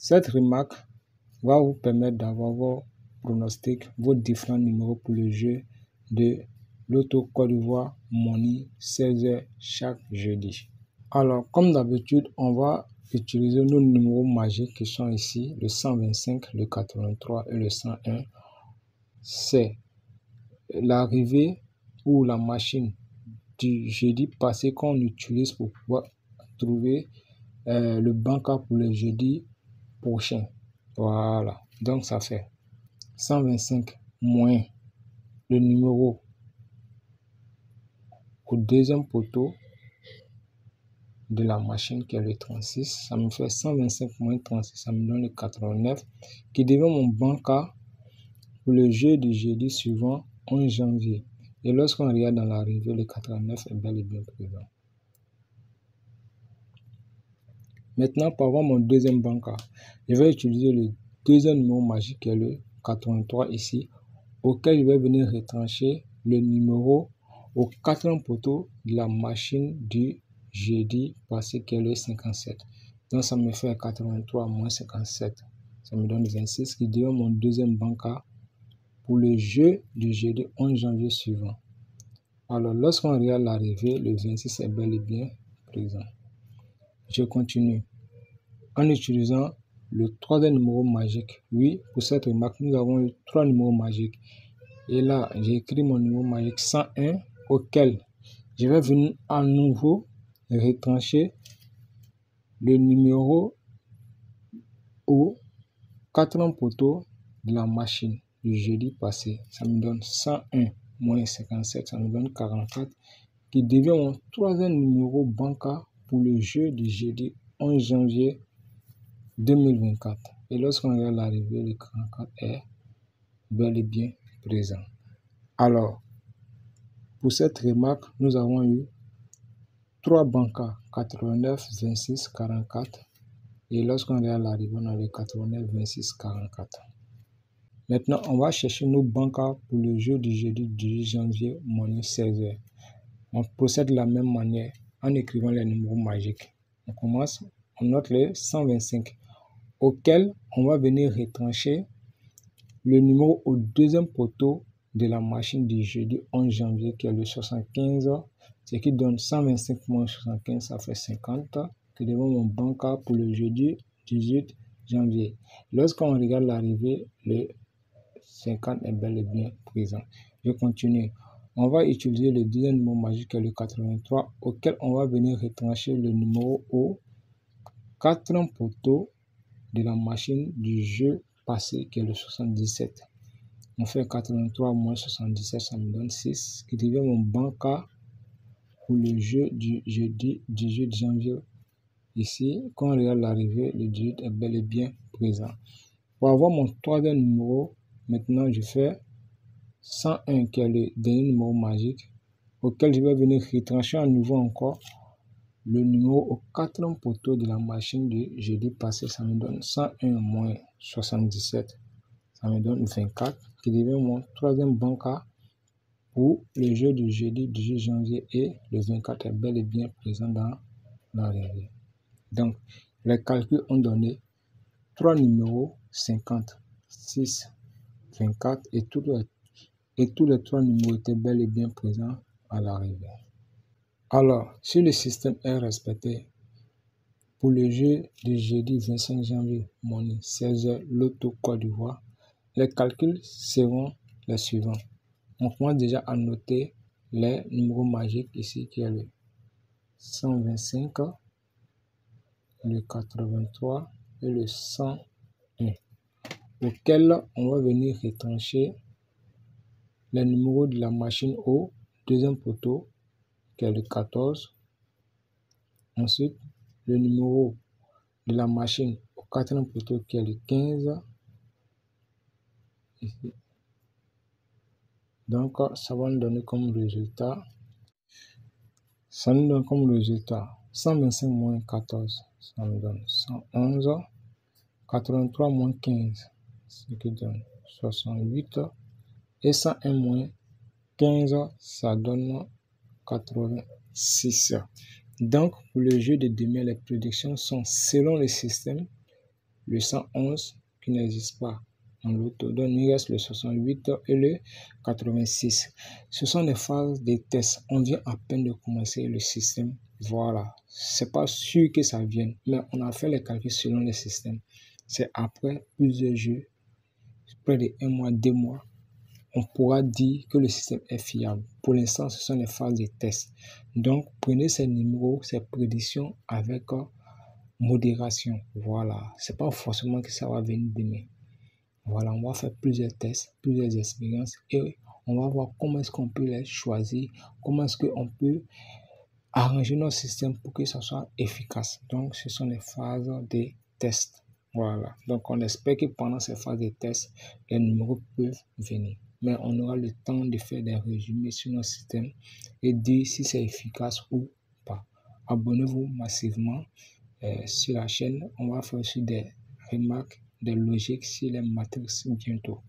Cette remarque va vous permettre d'avoir vos pronostics, vos différents numéros pour le jeu de Loto Côte d'Ivoire Money 16h chaque jeudi. Alors, comme d'habitude, on va utiliser nos numéros magiques qui sont ici, le 125, le 83 et le 101. C'est l'arrivée ou la machine du jeudi passé qu'on utilise pour pouvoir trouver le banca pour le jeudi prochain. Voilà, donc ça fait 125 moins le numéro au deuxième poteau de la machine qui est le 36, ça me fait 125 moins 36, ça me donne le 89 qui devient mon banca pour le jeu du jeudi suivant 11 janvier. Et lorsqu'on regarde dans l'arrivée, le 89 est bel et bien présent. Maintenant, pour avoir mon deuxième banca, je vais utiliser le deuxième numéro magique qui est le 83 ici, auquel je vais venir retrancher le numéro au quatrième poteau de la machine du jeudi passé qui est le 57. Donc ça me fait 83 moins 57. Ça me donne 26 qui devient mon deuxième banca pour le jeu du jeudi 11 janvier suivant. Alors lorsqu'on regarde l'arrivée, le 26 est bel et bien présent. Je continue en utilisant le troisième numéro magique. Oui, pour cette remarque, nous avons eu 3 numéros magiques. Et là, j'ai écrit mon numéro magique 101 auquel je vais venir à nouveau retrancher le numéro au quatrième poteau de la machine du jeudi passé. Ça me donne 101 moins 57, ça me donne 44 qui devient mon troisième numéro banca pour le jeu du jeudi 11 janvier 2024. Et lorsqu'on regarde l'arrivée, le 44 est bel et bien présent. Alors, pour cette remarque, nous avons eu 3 bancas, 89, 26, 44. Et lorsqu'on regarde l'arrivée, on a le 89, 26, 44. Maintenant, on va chercher nos bancas pour le jeu du jeudi 18 janvier, monnaie 16h. On procède de la même manière en écrivant les numéros magiques. On commence, on note le 125, auquel on va venir retrancher le numéro au deuxième poteau de la machine du jeudi 11 janvier qui est le 75, ce qui donne 125 moins 75, ça fait 50, qui devient mon banca pour le jeudi 18 janvier. Lorsqu'on regarde l'arrivée, le 50 est bel et bien présent. Je continue. On va utiliser le deuxième numéro magique qui est le 83, auquel on va venir retrancher le numéro au quatrième poteau de la machine du jeu passé qui est le 77. On fait 83 moins 77, ça me donne 6, qui devient mon banca pour le jeu du jeudi 18 janvier. Ici, quand on regarde l'arrivée, le 18 est bel et bien présent. Pour avoir mon troisième numéro, maintenant je fais 101 qui est le dernier numéro magique, auquel je vais venir retrancher à nouveau encore le numéro au quatrième poteau de la machine du jeudi passé. Ça me donne 101 moins 77, ça me donne 24, qui devient mon troisième banca pour le jeu du jeudi 18 janvier et le 24 est bel et bien présent dans l'arrivée. Donc, les calculs ont donné 3 numéros 50, 6, 24 et tous les 3 numéros étaient bel et bien présents à l'arrivée. Alors, si le système est respecté, pour le jeu du jeudi 25 janvier, monnaie 16h, Loto Côte d'Ivoire, les calculs seront les suivants. On commence déjà à noter les numéros magiques ici qui est le 125, le 83 et le 101, auquel on va venir retrancher les numéros de la machine au deuxième poteau qui est le 14. Ensuite, le numéro de la machine au quatrième poteau qui est le 15. Ici. Donc, ça va nous donner comme résultat. Ça nous donne comme résultat 125 moins 14, ça nous donne 111. 83 moins 15, ce qui donne 68. Et 101 moins 15, ça donne 86. Donc, pour le jeu de demain, les prédictions sont selon le système. le 111 qui n'existe pas en loto. Donc, il reste le 68 et le 86. Ce sont les phases des tests. On vient à peine de commencer le système. Voilà. C'est pas sûr que ça vienne, mais on a fait les calculs selon le système. C'est après plusieurs jeux, près de 1 mois, 2 mois, on pourra dire que le système est fiable. Pour l'instant, ce sont les phases des tests. Donc, prenez ces numéros, ces prédictions avec modération. Voilà. C'est pas forcément que ça va venir demain. Voilà, on va faire plusieurs tests, plusieurs expériences et on va voir comment est-ce qu'on peut les choisir, comment est-ce qu'on peut arranger notre système pour que ça soit efficace. Donc, ce sont les phases des tests. Voilà. Donc, on espère que pendant ces phases de tests, les numéros peuvent venir. Mais on aura le temps de faire des résumés sur notre système et dire si c'est efficace ou pas. Abonnez-vous massivement sur la chaîne. On va faire aussi des remarques, des logiques sur les matrices bientôt.